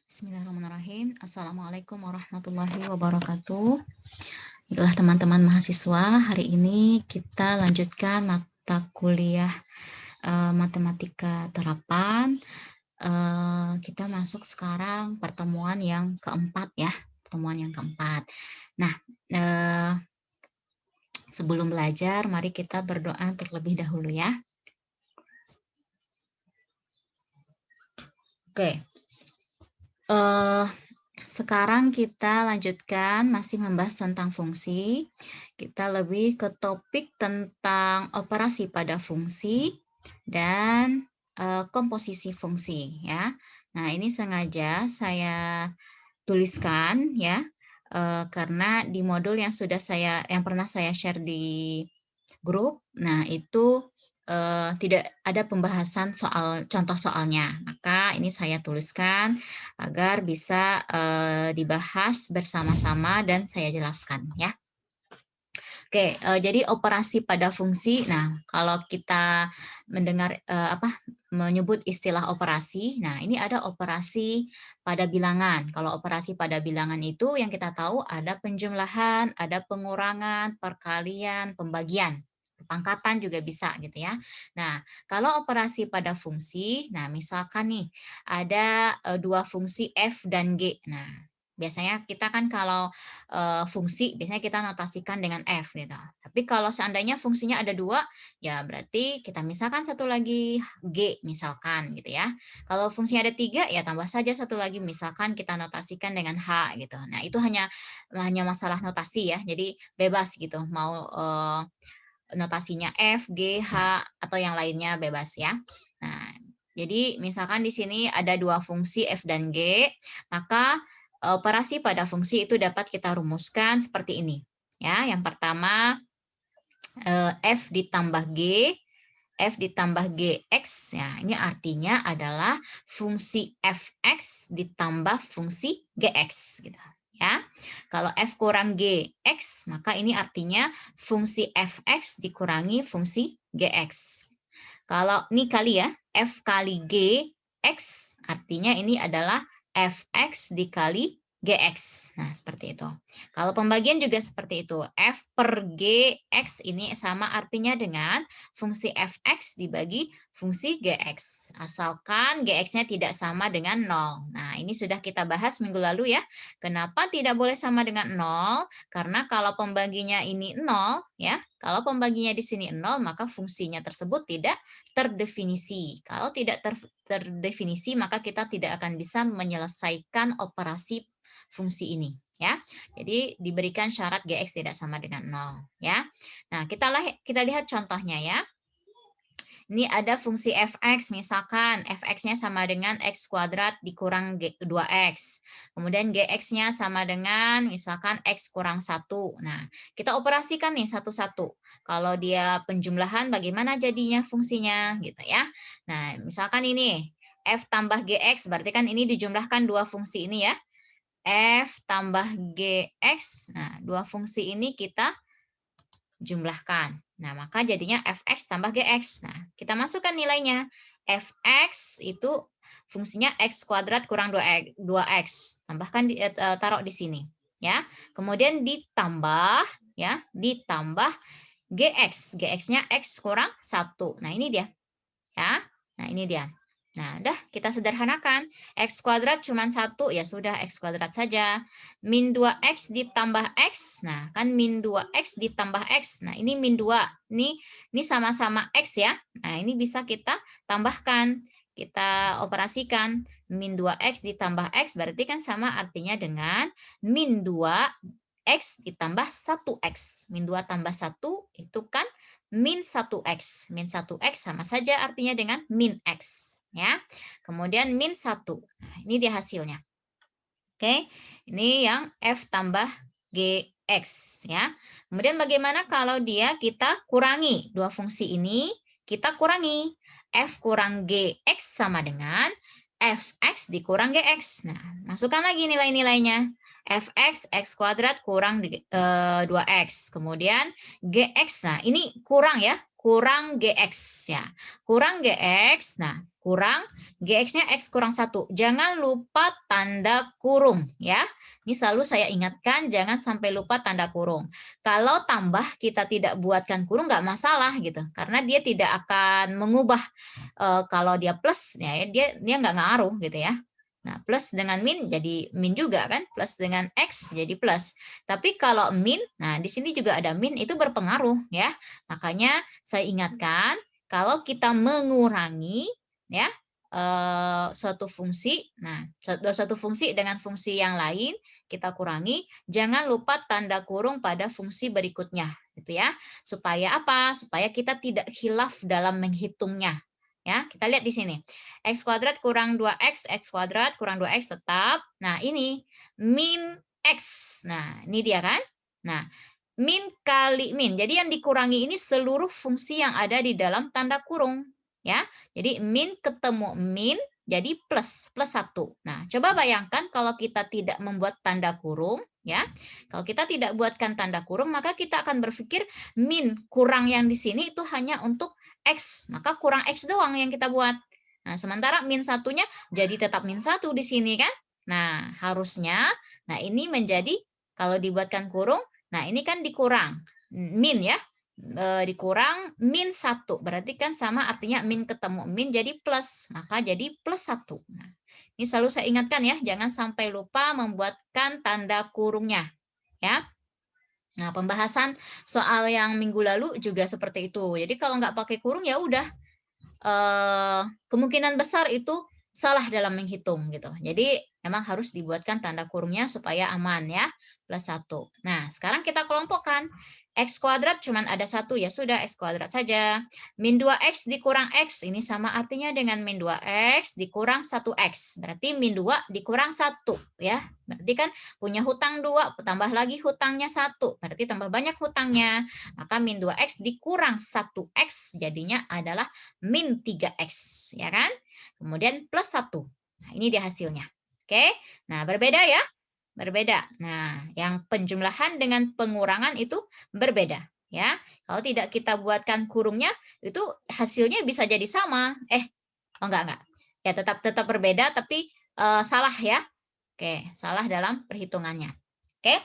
Bismillahirrahmanirrahim. Assalamualaikum warahmatullahi wabarakatuh. Itulah teman-teman mahasiswa, hari ini kita lanjutkan mata kuliah matematika terapan. Kita masuk sekarang pertemuan yang keempat ya, pertemuan yang keempat. Nah, sebelum belajar, mari kita berdoa terlebih dahulu ya. Oke. Sekarang kita lanjutkan masih membahas tentang fungsi. Kita lebih ke topik tentang operasi pada fungsi dan komposisi fungsi ya. Nah, ini sengaja saya tuliskan ya karena di modul yang pernah saya share di grup, nah itu tidak ada pembahasan soal contoh soalnya, maka ini saya tuliskan agar bisa dibahas bersama-sama dan saya jelaskan ya. Oke, jadi operasi pada fungsi. Nah, kalau kita mendengar menyebut istilah operasi, nah ini ada operasi pada bilangan. Kalau operasi pada bilangan itu yang kita tahu ada penjumlahan, ada pengurangan, perkalian, pembagian. Pangkatan juga bisa gitu ya. Nah, kalau operasi pada fungsi, nah misalkan nih ada dua fungsi f dan g. Nah, biasanya kita kan kalau fungsi biasanya kita notasikan dengan f gitu. Tapi kalau seandainya fungsinya ada dua, ya berarti kita misalkan satu lagi g misalkan gitu ya. Kalau fungsinya ada tiga, ya tambah saja satu lagi misalkan kita notasikan dengan h gitu. Nah itu hanya masalah notasi ya. Jadi bebas gitu mau notasinya F, G, H, atau yang lainnya bebas ya. Nah, jadi misalkan di sini ada dua fungsi F dan G, maka operasi pada fungsi itu dapat kita rumuskan seperti ini. Ya, yang pertama F ditambah G, F ditambah GX, ya ini artinya adalah fungsi Fx ditambah fungsi Gx gitu. Ya, kalau F kurang Gx, maka ini artinya fungsi Fx dikurangi fungsi Gx. Kalau ini kali ya, F kali Gx, artinya ini adalah Fx dikali Gx. Nah, seperti itu. Kalau pembagian juga seperti itu. F per Gx ini sama artinya dengan fungsi Fx dibagi fungsi Gx. Asalkan Gx-nya tidak sama dengan 0. Nah, ini sudah kita bahas minggu lalu ya. Kenapa tidak boleh sama dengan 0? Karena kalau pembaginya ini 0, ya, kalau pembaginya di sini 0, maka fungsinya tersebut tidak terdefinisi. Kalau tidak terdefinisi, maka kita tidak akan bisa menyelesaikan operasi fungsi ini ya. Jadi diberikan syarat Gx tidak sama dengan 0 ya. Nah, kita lihat contohnya ya. Ini ada fungsi fx, misalkan fx-nya sama dengan x kuadrat dikurang 2x. Kemudian gx-nya sama dengan misalkan x kurang 1. Nah, kita operasikan nih satu-satu. Kalau dia penjumlahan bagaimana jadinya fungsinya gitu ya. Nah, misalkan ini f tambah gx, berarti kan ini dijumlahkan dua fungsi ini ya. F tambah gx, nah dua fungsi ini kita jumlahkan. Nah, maka jadinya fx tambah gx. Nah, kita masukkan nilainya. Fx itu fungsinya x kuadrat kurang 2x. Tambahkan taruh di sini, ya. Kemudian ditambah ya, ditambah gx. Gx-nya x kurang 1. Nah, ini dia. Ya. Nah, ini dia. Nah, udah kita sederhanakan. X kuadrat cuma 1, ya sudah X kuadrat saja. Min 2X ditambah X, nah kan min 2X ditambah X. Nah, ini min 2. Ini sama-sama X ya. Nah, ini bisa kita tambahkan. Kita operasikan. Min 2X ditambah X berarti kan sama artinya dengan min 2X ditambah 1X. Min 2 tambah 1 itu kan min 1x. Min 1x sama saja artinya dengan min x. Ya. Kemudian min 1. Nah, ini dia hasilnya. Oke, ini yang f tambah gx. Ya. Kemudian bagaimana kalau kita kurangi dua fungsi ini? Kita kurangi. F kurang gx sama dengan fx dikurang gx. Nah, masukkan lagi nilai-nilainya. Fx, x kuadrat kurang 2x. Kemudian gx, nah ini kurang ya. kurang GX ya. Kurang GX. Nah, kurang GX-nya X kurang 1. Jangan lupa tanda kurung ya. Ini selalu saya ingatkan, jangan sampai lupa tanda kurung. Kalau tambah kita tidak buatkan kurung nggak masalah gitu. Karena dia tidak akan mengubah kalau dia plus ya dia nggak ngaruh gitu ya. Nah, plus dengan min jadi min juga kan, plus dengan X jadi plus. Tapi kalau min, nah di sini juga ada min, itu berpengaruh ya. Makanya saya ingatkan, kalau kita mengurangi ya suatu fungsi, nah satu fungsi dengan fungsi yang lain kita kurangi, jangan lupa tanda kurung pada fungsi berikutnya gitu ya. Supaya apa? Supaya kita tidak khilaf dalam menghitungnya. Ya, kita lihat di sini. X kuadrat kurang 2X, X kuadrat kurang 2X tetap. Nah, ini min X. Nah, ini dia kan? Nah, min kali min. Jadi yang dikurangi ini seluruh fungsi yang ada di dalam tanda kurung. Ya, jadi min ketemu min, jadi plus 1. Nah, coba bayangkan kalau kita tidak membuat tanda kurung. Ya, kalau kita tidak buatkan tanda kurung, maka kita akan berpikir min kurang yang di sini itu hanya untuk X, maka kurang X doang yang kita buat. Nah, sementara min satunya jadi tetap min 1 di sini kan. Nah, harusnya, nah ini menjadi, kalau dibuatkan kurung, nah ini kan dikurang, min ya, dikurang min 1, berarti kan sama artinya min ketemu min jadi plus, maka jadi plus 1. Nah, ini selalu saya ingatkan ya, jangan sampai lupa membuatkan tanda kurungnya. Ya. Nah, pembahasan soal yang minggu lalu juga seperti itu. Jadi kalau nggak pakai kurung ya udah kemungkinan besar itu salah dalam menghitung gitu. Jadi memang harus dibuatkan tanda kurungnya supaya aman ya. Plus 1. Nah, sekarang kita kelompokkan. X kuadrat cuma ada 1, ya sudah X kuadrat saja. Min 2X dikurang X, ini sama artinya dengan min 2X dikurang 1X. Berarti min 2 dikurang 1 ya. Berarti kan punya hutang 2, tambah lagi hutangnya 1. Berarti tambah banyak hutangnya. Maka min 2X dikurang 1X jadinya adalah min 3X. Ya kan? Kemudian plus 1. Nah, ini dia hasilnya. Oke. Nah, berbeda ya. Berbeda. Nah, yang penjumlahan dengan pengurangan itu berbeda. Ya, kalau tidak kita buatkan kurungnya, itu hasilnya bisa jadi sama. Enggak. Ya, tetap berbeda, tapi salah ya. Oke, salah dalam perhitungannya. Oke,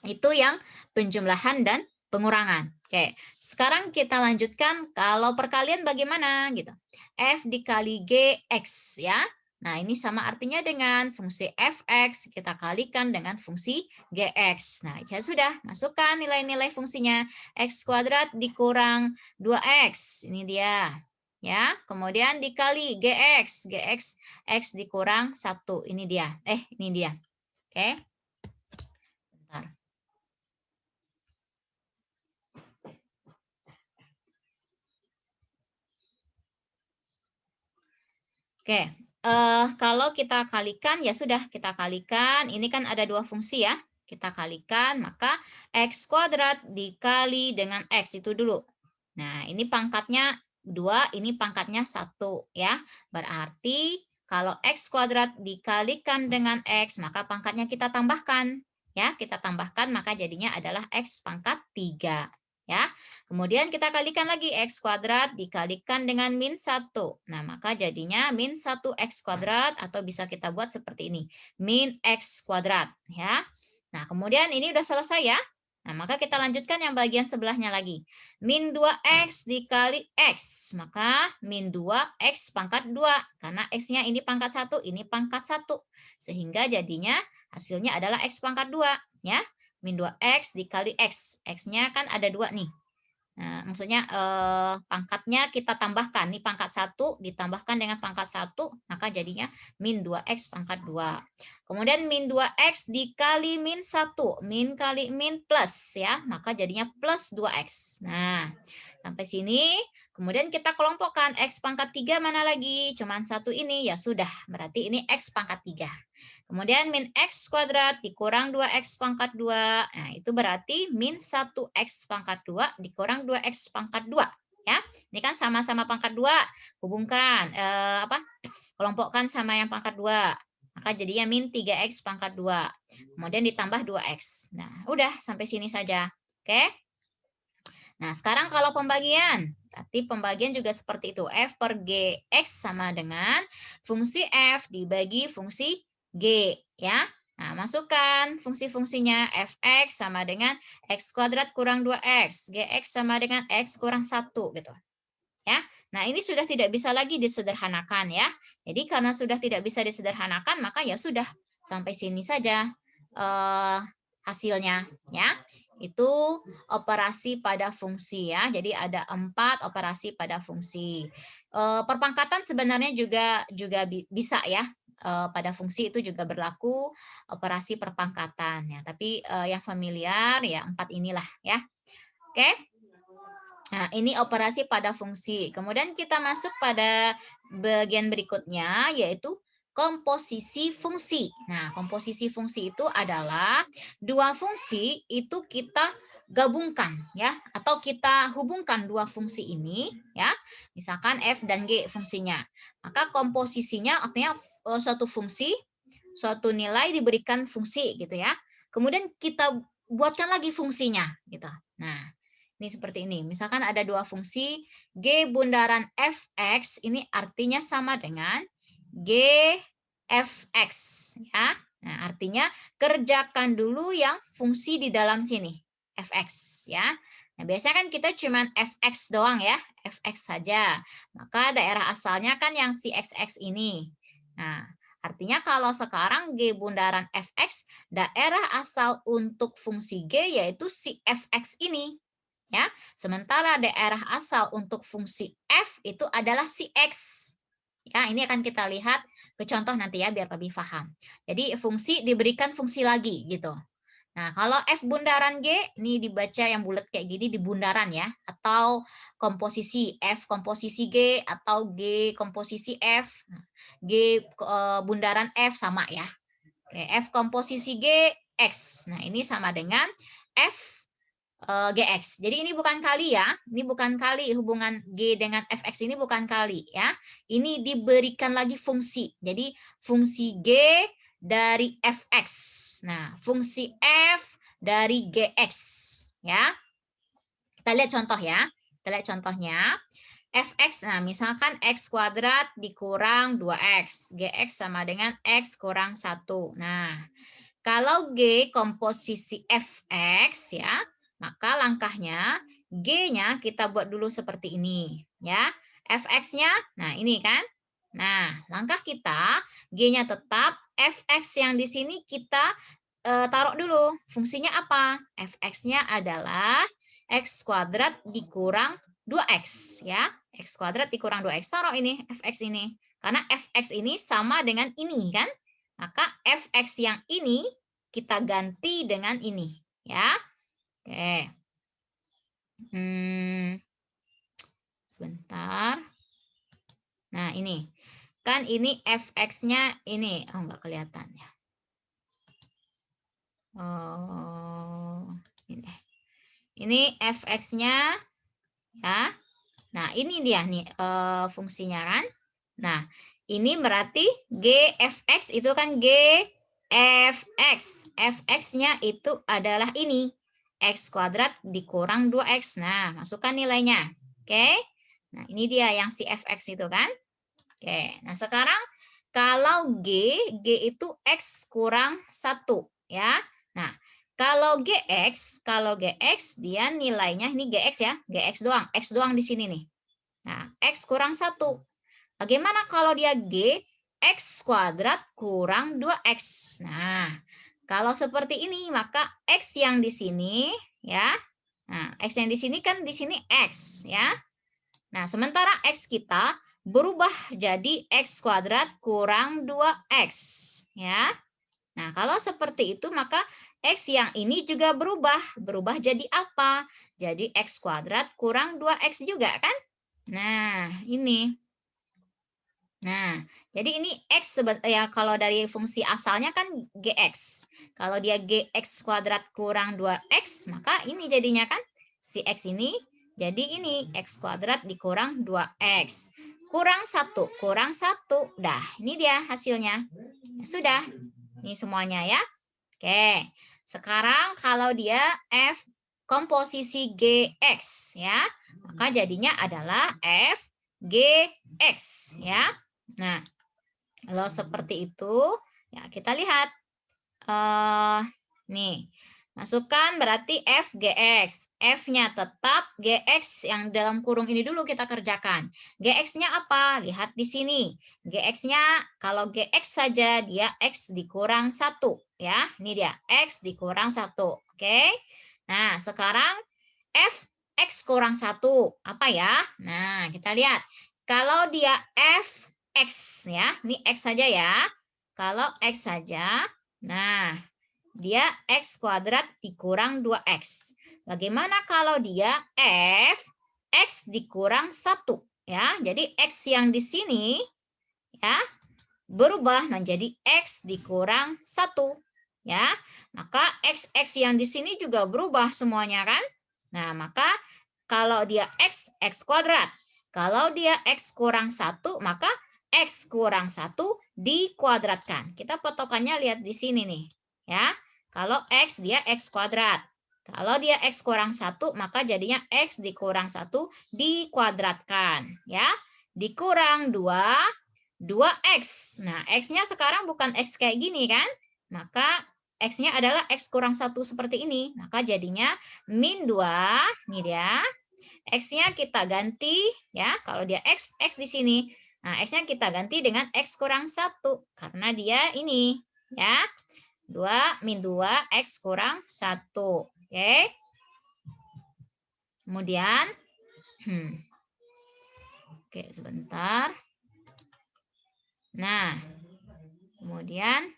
itu yang penjumlahan dan pengurangan. Oke, sekarang kita lanjutkan kalau perkalian bagaimana gitu. F dikali GX ya. Nah, ini sama artinya dengan fungsi fx kita kalikan dengan fungsi gx. Nah, ya sudah, masukkan nilai-nilai fungsinya. X kuadrat dikurang 2x. Ini dia. Ya, kemudian dikali gx. Gx x dikurang 1. Ini dia. Ini dia. Oke. Bentar. Oke, kalau kita kalikan, ya sudah kita kalikan. Ini kan ada dua fungsi ya. Kita kalikan, maka X kuadrat dikali dengan X itu dulu. Nah, ini pangkatnya 2, ini pangkatnya 1 ya. Berarti kalau X kuadrat dikalikan dengan X, maka pangkatnya kita tambahkan. Ya, kita tambahkan, maka jadinya adalah X pangkat 3. Ya, kemudian kita kalikan lagi X kuadrat dikalikan dengan min 1. Nah, maka jadinya min 1X kuadrat, atau bisa kita buat seperti ini. Min X kuadrat. Ya. Nah, kemudian ini udah selesai ya. Nah, maka kita lanjutkan yang bagian sebelahnya lagi. Min 2X dikali X. Maka min 2X pangkat 2. Karena X-nya ini pangkat 1, ini pangkat 1. Sehingga jadinya hasilnya adalah X pangkat 2. Ya. Min 2X dikali X. X-nya kan ada 2 nih. Nah, maksudnya pangkatnya kita tambahkan. Ini pangkat 1 ditambahkan dengan pangkat 1, maka jadinya min 2X pangkat 2. Kemudian min 2X dikali min 1. Min kali min plus ya, maka jadinya plus 2X. Nah, sampai sini. Kemudian kita kelompokkan X pangkat 3 mana lagi? Cuman 1 ini, ya sudah. Berarti ini X pangkat 3. Kemudian min X kuadrat dikurang 2X pangkat 2. Nah, itu berarti min 1X pangkat 2 dikurang 2X pangkat 2. Ya, ini kan sama-sama pangkat 2. Hubungkan, kelompokkan sama yang pangkat 2. Maka jadinya min 3X pangkat 2. Kemudian ditambah 2X. Nah, udah sampai sini saja. Oke. Nah, sekarang kalau pembagian. Berarti pembagian juga seperti itu. F per Gx sama dengan fungsi F dibagi fungsi G. Ya. Nah, masukkan fungsi-fungsinya. Fx sama dengan X kuadrat kurang 2X. Gx sama dengan X kurang 1. Gitu. Ya. Nah, ini sudah tidak bisa lagi disederhanakan ya. Jadi karena sudah tidak bisa disederhanakan, maka ya sudah sampai sini saja hasilnya ya. Itu operasi pada fungsi ya. Jadi ada 4 operasi pada fungsi. Perpangkatan sebenarnya juga bisa ya. Pada fungsi itu juga berlaku operasi perpangkatan ya. Tapi yang familiar ya 4 inilah ya. Oke. Nah, ini operasi pada fungsi. Kemudian kita masuk pada bagian berikutnya, yaitu komposisi fungsi. Nah, komposisi fungsi itu adalah dua fungsi itu kita gabungkan ya, atau kita hubungkan dua fungsi ini ya. Misalkan F dan G fungsinya. Maka komposisinya artinya suatu fungsi, suatu nilai diberikan fungsi gitu ya. Kemudian kita buatkan lagi fungsinya gitu. Nah, ini seperti ini. Misalkan ada dua fungsi, G bundaran Fx, ini artinya sama dengan G Fx. Ya. Nah, artinya kerjakan dulu yang fungsi di dalam sini, Fx. Ya. Nah, biasanya kan kita cuma Fx doang ya, Fx saja. Maka daerah asalnya kan yang si Xx ini. Nah, artinya kalau sekarang G bundaran Fx, daerah asal untuk fungsi G yaitu si Fx ini. Ya, sementara daerah asal untuk fungsi F itu adalah si X. Ya, ini akan kita lihat ke contoh nanti ya biar lebih paham. Jadi fungsi diberikan fungsi lagi gitu. Nah, kalau F bundaran G ini dibaca yang bulat kayak gini di bundaran ya, atau komposisi F komposisi G atau G komposisi F. G bundaran F sama ya. Oke, F komposisi G X. Nah, ini sama dengan F Gx. Jadi ini bukan kali ya. Ini bukan kali hubungan G dengan Fx ini bukan kali ya. Ini diberikan lagi fungsi. Jadi fungsi G dari Fx. Nah, fungsi F dari Gx ya. Kita lihat contoh ya. Kita lihat contohnya. Fx, nah misalkan X kuadrat dikurang 2X. Gx sama dengan X kurang 1. Nah, kalau G komposisi Fx ya, maka langkahnya G-nya kita buat dulu seperti ini ya. Fx-nya, nah ini kan. Nah, langkah kita G-nya tetap, Fx yang di sini kita taruh dulu. Fungsinya apa? Fx-nya adalah X kuadrat dikurang 2X ya. X kuadrat dikurang 2X. Taruh ini Fx ini. Karena Fx ini sama dengan ini kan. Maka Fx yang ini kita ganti dengan ini ya. Oke. Sebentar. Nah, ini. Kan ini Fx-nya ini. Oh, enggak kelihatan ya. Oh, ini. Ini Fx-nya ya. Nah, ini dia nih fungsinya kan. Nah, ini berarti Gfx itu kan Gfx. Fx-nya itu adalah ini. X kuadrat dikurang 2X. Nah, masukkan nilainya. Oke. Nah, ini dia yang si Fx itu kan. Oke. Nah, sekarang kalau G itu X kurang 1. Ya. Nah, kalau Gx dia nilainya, ini Gx ya. Gx doang. X doang di sini nih. Nah, X kurang 1. Bagaimana kalau dia G? X kuadrat kurang 2X. Nah, kalau seperti ini, maka X yang di sini, ya. Nah, X yang di sini kan di sini X, ya. Nah, sementara X kita berubah jadi X kuadrat kurang 2X, ya. Nah, kalau seperti itu, maka X yang ini juga berubah. Berubah jadi apa? Jadi X kuadrat kurang 2X juga, kan? Nah, ini. Nah, jadi ini X ya kalau dari fungsi asalnya kan Gx. Kalau dia Gx kuadrat kurang 2X, maka ini jadinya kan si X ini jadi ini X kuadrat dikurang 2X. Kurang 1, kurang 1. Dah, ini dia hasilnya. Ya, sudah. Ini semuanya ya. Oke. Sekarang kalau dia F komposisi GX ya. Maka jadinya adalah FGX ya. Nah, kalau seperti itu ya kita lihat nih. Masukkan berarti FGX. F-nya tetap, GX yang dalam kurung ini dulu kita kerjakan. GX-nya apa? Lihat di sini. GX-nya kalau GX saja dia X dikurang 1. Ya, ini dia. X dikurang 1. Oke. Nah, sekarang F X kurang 1. Apa ya? Nah, kita lihat. Kalau dia Fx ya, ini X saja ya. Kalau X saja, nah dia X kuadrat dikurang 2X. Bagaimana kalau dia F X dikurang 1? Ya, jadi X yang di sini ya berubah menjadi X dikurang 1. Ya, maka X yang di sini juga berubah semuanya kan? Nah, maka kalau dia X kuadrat. Kalau dia X kurang 1, maka X kurang 1 dikuadratkan. Kita patokannya lihat di sini nih. Ya, kalau X dia X kuadrat. Kalau dia X kurang 1, maka jadinya X dikurang 1 dikuadratkan. Ya, dikurang 2X. Nah, X-nya sekarang bukan X kayak gini kan? Maka X-nya adalah X kurang 1 seperti ini. Maka jadinya min 2. Ini dia. X-nya kita ganti. Ya, kalau dia X, X di sini. Nah, X-nya kita ganti dengan X kurang 1. Karena dia ini. Ya, 2 min 2 X kurang 1. Oke. Kemudian. Oke, sebentar. Nah, kemudian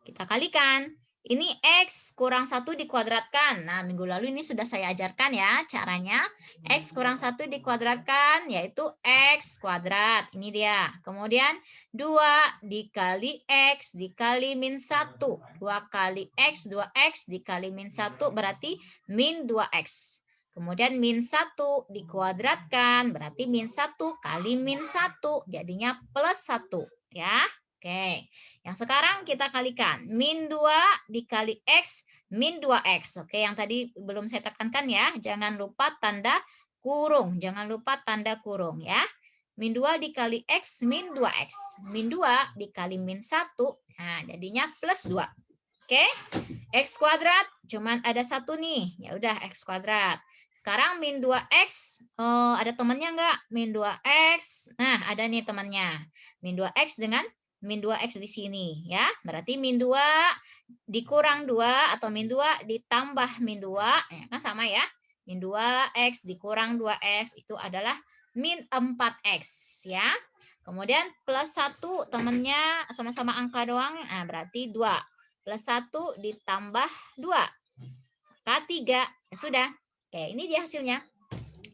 kita kalikan. Ini X kurang 1 dikuadratkan. Nah, minggu lalu ini sudah saya ajarkan ya caranya. X kurang 1 dikuadratkan yaitu X kuadrat. Ini dia. Kemudian 2 dikali X dikali min 1. 2 kali X, 2X dikali min 1 berarti min 2X. Kemudian min 1 dikuadratkan berarti min 1 kali min 1. Jadinya plus 1. Ya. Oke, yang sekarang kita kalikan. Min 2 dikali X, min 2X. Oke, yang tadi belum saya tekankan ya. Jangan lupa tanda kurung. Jangan lupa tanda kurung ya. Min 2 dikali X, min 2X. Min 2 dikali min 1. Nah, jadinya plus 2. Oke, X kuadrat. Cuman ada 1 nih. Ya udah, X kuadrat. Sekarang min 2X. Ada temannya nggak? Min 2X. Nah, ada nih temannya. Min 2X dengan min 2X di sini ya. Berarti min 2 dikurang 2 atau min 2 ditambah min 2 ya kan sama ya. Min 2X dikurang 2X itu adalah min 4X ya. Kemudian plus 1 temennya sama-sama angka doang. Nah, berarti 2. Plus 1 ditambah 2. Maka 3. Ya sudah. Oke, ini dia hasilnya.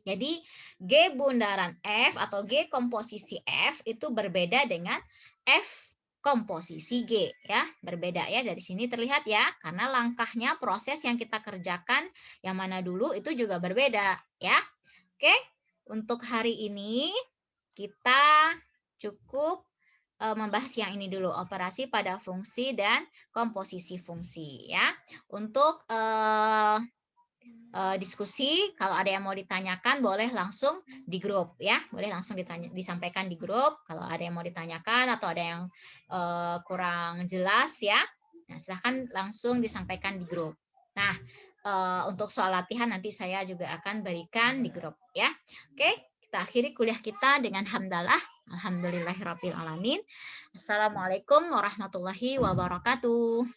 Jadi G bundaran F atau G komposisi F itu berbeda dengan F komposisi G ya. Berbeda ya, dari sini terlihat ya, karena langkahnya proses yang kita kerjakan yang mana dulu itu juga berbeda ya. Oke, untuk hari ini kita cukup membahas yang ini dulu, operasi pada fungsi dan komposisi fungsi ya. Untuk diskusi, kalau ada yang mau ditanyakan boleh langsung di grup ya, boleh langsung disampaikan di grup kalau ada yang mau ditanyakan atau ada yang kurang jelas ya. Nah, silahkan langsung disampaikan di grup. Nah, untuk soal latihan nanti saya juga akan berikan di grup ya. Oke, kita akhiri kuliah kita dengan hamdalah. Alhamdulillahirabbil alamin. Assalamualaikum warahmatullahi wabarakatuh.